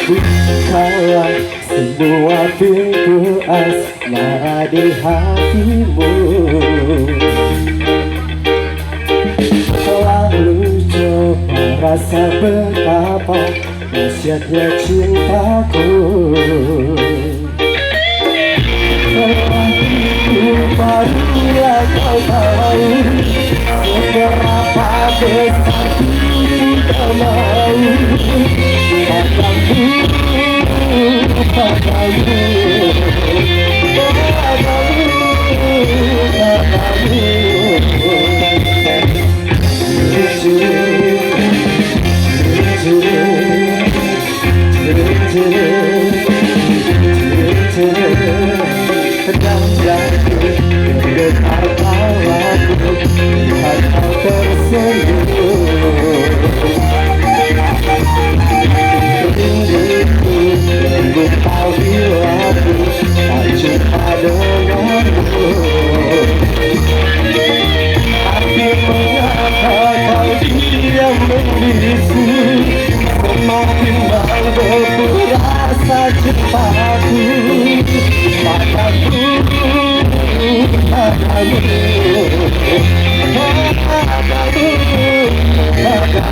Bukalah semua pintu asmara di hatimu, selalu coba rasa betapa dahsyatnya cintaku. Setelah itu barulah kau tahu seberapa besar cinta mau padamu, padamu, padamu. Sedang jatuh bergetar tawaku, lihat kau tersenyum. Rinduku kau bila aku tak jumpa denganmu, tapi mengapa kau diam membisu, semakin menggebu rasa cintaku padamu, padamu, padamu, padamu.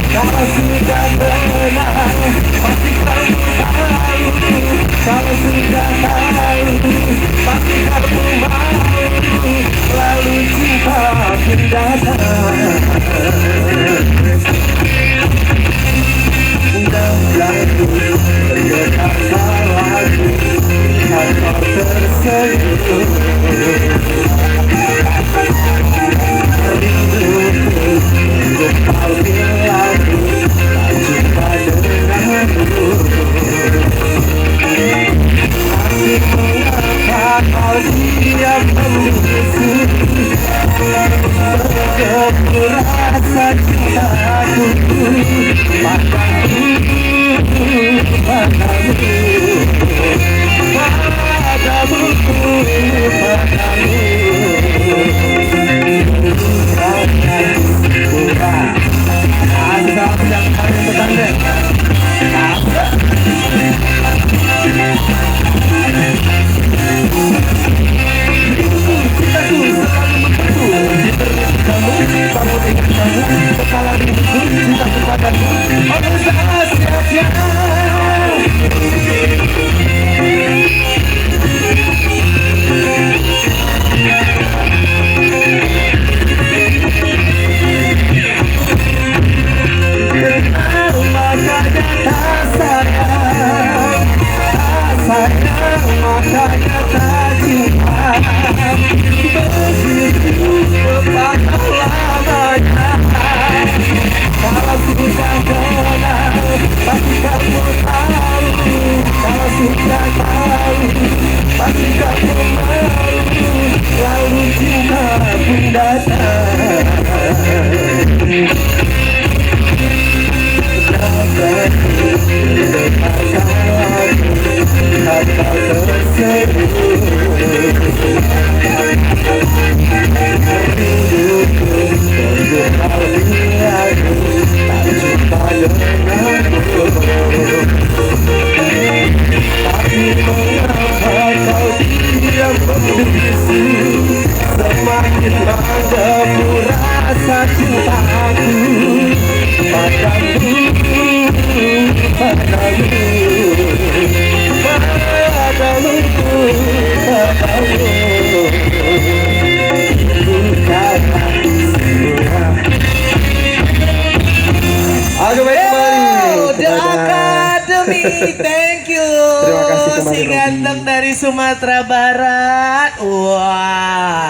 Kalau sudah benar, pasti kamu tahu. Kalau sudah tahu, pasti kamu mau. Lalu cinta pun datang dan jatuh tergetar salahku, tanpa tersenyum. Kau bilang tak jumpa denganmu, tapi mengapa kau diam membisu, menggebu rasa cintaku padamu, padamu, padamu, padamu. Kalau sudah kenal, pasti kamu kau diadu tak cinta denganku. Tapi mengapa kau diam membisu, semakin menggebu rasa cintaku padamu, padamu, padamu, padamu. Oke, baik kembali. The Academy, thank you. Terima kasih kembali, Si Robi. ganteng dari Sumatera Barat. Wah.